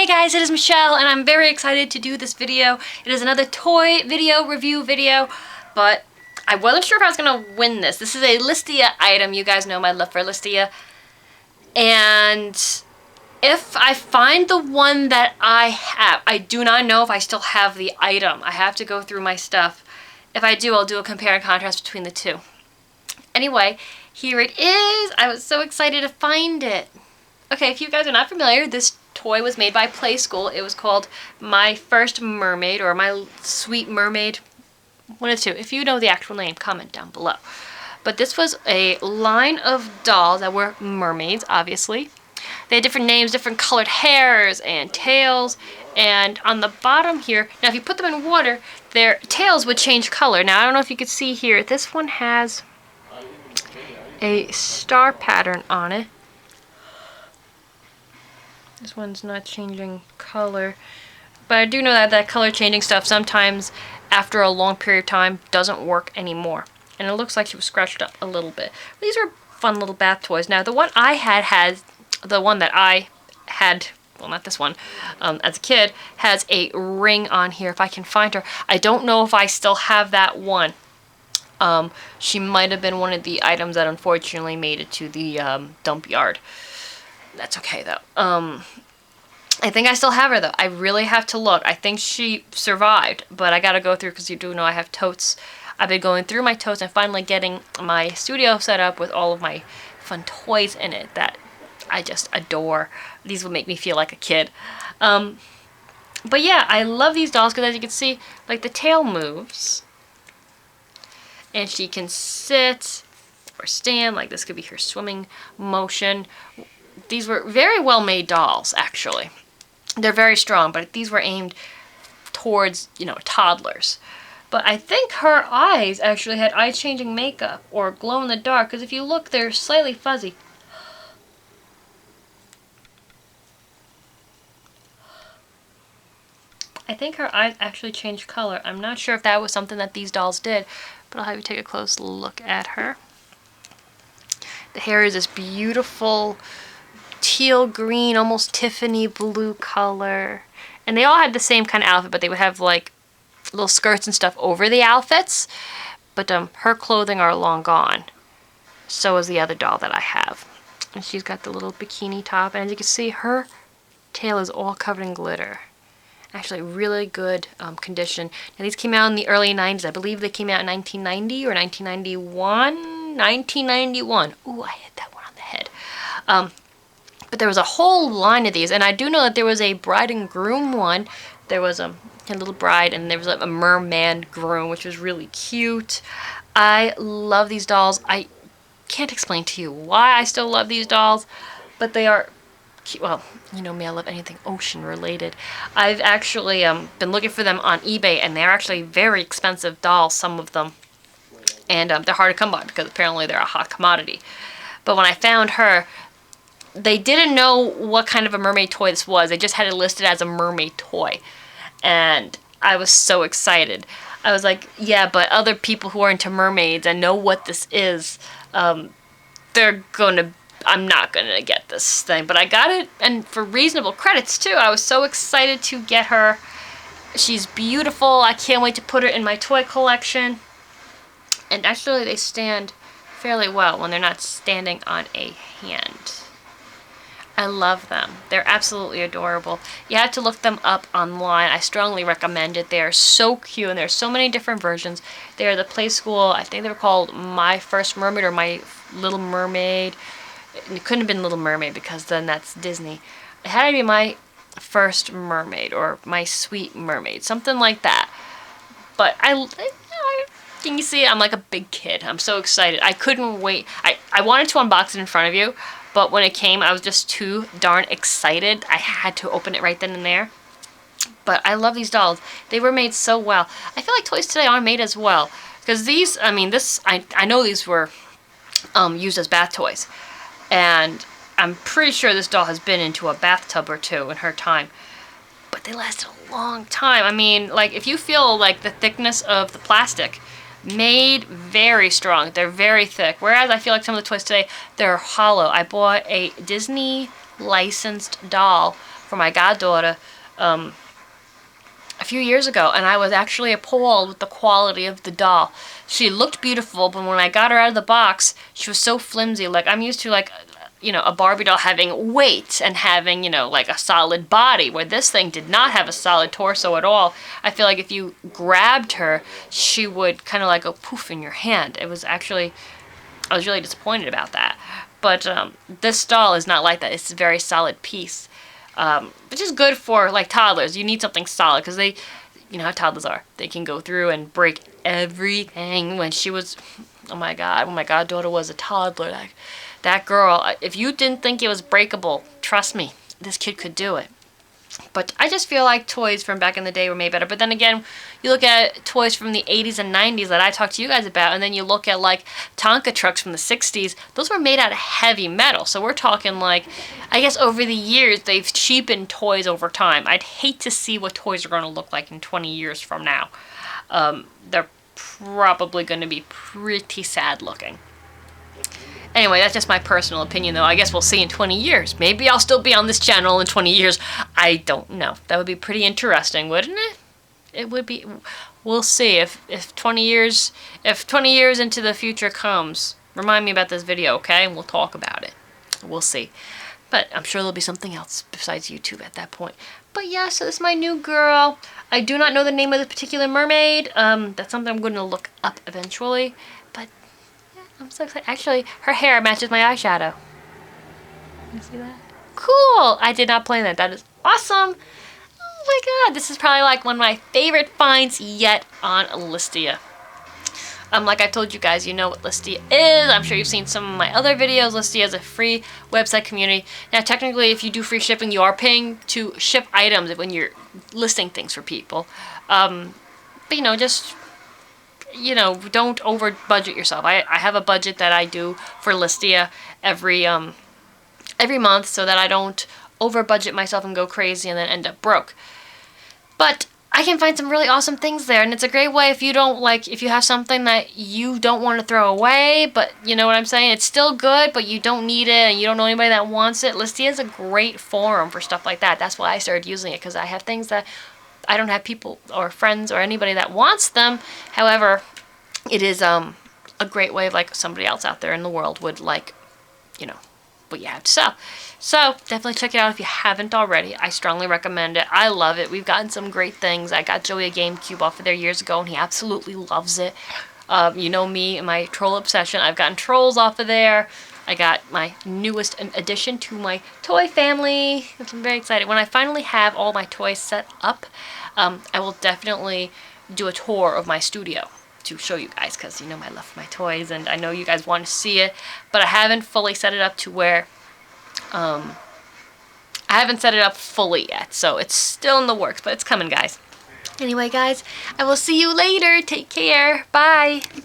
Hey guys, it is Michelle and I'm very excited to do this video. It is another toy video review video, but I wasn't sure if I was going to win this. This is a Listia item. You guys know my love for Listia. And if I find the one that I have, I do not know if I still have the item. I have to go through my stuff. If I do, I'll do a compare and contrast between the two. Anyway, here it is. I was so excited to find it. Okay, if you guys are not familiar, this toy was made by Play School. It was called My First Mermaid, or My Sweet Mermaid. One of the two. If you know the actual name, comment down below. But this was a line of dolls that were mermaids, obviously. They had different names, different colored hairs and tails. And on the bottom here, now if you put them in water, their tails would change color. Now I don't know if you can see here, this one has a star pattern on it. This one's not changing color, but I do know that that color changing stuff sometimes after a long period of time doesn't work anymore. And it looks like she was scratched up a little bit. These are fun little bath toys. Now the one I had the one that I had, well not this one, as a kid, has a ring on here if I can find her. I don't know if I still have that one. She might have been one of the items that unfortunately made it to the dump yard. That's okay though. I think I still have her though. I really have to look. I think she survived, but I gotta go through because you do know I have totes. I've been going through my totes and finally getting my studio set up with all of my fun toys in it that I just adore. These will make me feel like a kid. But yeah, I love these dolls because as you can see, like the tail moves. And she can sit or stand, like this could be her swimming motion. These were very well made dolls, actually. They're very strong, but these were aimed towards, you know, toddlers. But I think her eyes actually had eye-changing makeup or glow in the dark, because if you look, they're slightly fuzzy. I think her eyes actually changed color. I'm not sure if that was something that these dolls did, but I'll have you take a close look at her. The hair is this beautiful teal green, almost Tiffany blue color. And they all had the same kind of outfit, but they would have like little skirts and stuff over the outfits. But her clothing are long gone. So is the other doll that I have. And she's got the little bikini top. And as you can see, her tail is all covered in glitter. Actually, really good condition. Now, these came out in the early 90s. I believe they came out in 1990 or 1991. 1991. Ooh, I hit that one on the head. But there was a whole line of these, and I do know that there was a bride and groom one. There was a little bride, and there was a merman groom, which was really cute. I love these dolls. I can't explain to you why I still love these dolls, but they are cute. Well, you know me, I love anything ocean related. I've actually been looking for them on eBay, and they're actually very expensive dolls, some of them. And they're hard to come by because apparently they're a hot commodity. But when I found her, they didn't know what kind of a mermaid toy this was. They just had it listed as a mermaid toy. And I was so excited. I was like, yeah, but other people who are into mermaids and know what this is, I'm not gonna get this thing. But I got it, and for reasonable credits too. I was so excited to get her. She's beautiful. I can't wait to put her in my toy collection. And actually they stand fairly well when they're not standing on a hand. I love them. They're absolutely adorable. You have to look them up online. I strongly recommend it. They are so cute, and there's so many different versions. They are the Play School. I think they were called My First Mermaid or My Little Mermaid. It couldn't have been Little Mermaid because then that's Disney. It had to be My First Mermaid or My Sweet Mermaid, something like that. But can you see? I'm like a big kid. I'm so excited. I couldn't wait. I wanted to unbox it in front of you, but when it came, I was just too darn excited. I had to open it right then and there. But I love these dolls. They were made so well. I feel like Toys Today are made as well. Because these, I mean, I know these were used as bath toys. And I'm pretty sure this doll has been into a bathtub or two in her time. But they lasted a long time. I mean, like, if you feel like the thickness of the plastic, made very strong. They're very thick. Whereas I feel like some of the toys today, they're hollow. I bought a Disney licensed doll for my goddaughter a few years ago, and I was actually appalled with the quality of the doll. She looked beautiful, but when I got her out of the box, she was so flimsy. Like, I'm used to, like, you know, a Barbie doll having weight and having, you know, like a solid body, where this thing did not have a solid torso at all. I feel like if you grabbed her, she would kind of like go poof in your hand. It was actually, I was really disappointed about that. But this doll is not like that. It's a very solid piece. Which is good for, like, toddlers. You need something solid, because they, you know how toddlers are. They can go through and break everything. When she was, oh my god, when my goddaughter was a toddler, like, that girl, if you didn't think it was breakable, trust me, this kid could do it. But I just feel like toys from back in the day were made better. But then again, you look at toys from the 80s and 90s that I talked to you guys about, and then you look at, like, Tonka trucks from the 60s. Those were made out of heavy metal. So we're talking, like, I guess over the years, they've cheapened toys over time. I'd hate to see what toys are going to look like in 20 years from now. They're probably going to be pretty sad looking. Anyway, that's just my personal opinion, though. I guess we'll see in 20 years. Maybe I'll still be on this channel in 20 years. I don't know. That would be pretty interesting, wouldn't it? It would be. We'll see if 20 years into the future comes. Remind me about this video, okay? And we'll talk about it. We'll see. But I'm sure there'll be something else besides YouTube at that point. But yeah, so this is my new girl. I do not know the name of the particular mermaid. That's something I'm going to look up eventually. But I'm so excited. Actually, her hair matches my eyeshadow. You see that? Cool! I did not plan that. That is awesome! Oh my god, this is probably like one of my favorite finds yet on Listia. Like I told you guys, you know what Listia is. I'm sure you've seen some of my other videos. Listia is a free website community. Now, technically, if you do free shipping, you are paying to ship items when you're listing things for people. But, you know, just, you know, don't over budget yourself. I have a budget that I do for Listia every month, so that I don't over budget myself and go crazy and then end up broke. But I can find some really awesome things there, and it's a great way if you don't, like, if you have something that you don't want to throw away, but you know what I'm saying, it's still good, but you don't need it and you don't know anybody that wants it. Listia is a great forum for stuff like that. That's why I started using it, because I have things that I don't have people or friends or anybody that wants them. However, it is a great way of, like, somebody else out there in the world would like, you know, what you have to sell. So definitely check it out if you haven't already. I strongly recommend it. I love it. We've gotten some great things. I got Joey a GameCube off of there years ago, and he absolutely loves it. You know me and my troll obsession. I've gotten trolls off of there. I got my newest addition to my toy family, which I'm very excited. When I finally have all my toys set up, I will definitely do a tour of my studio to show you guys, because you know I love my toys and I know you guys want to see it, but I haven't fully set it up to where I haven't set it up fully yet, so it's still in the works, but it's coming, guys. Anyway, guys, I will see you later. Take care. Bye.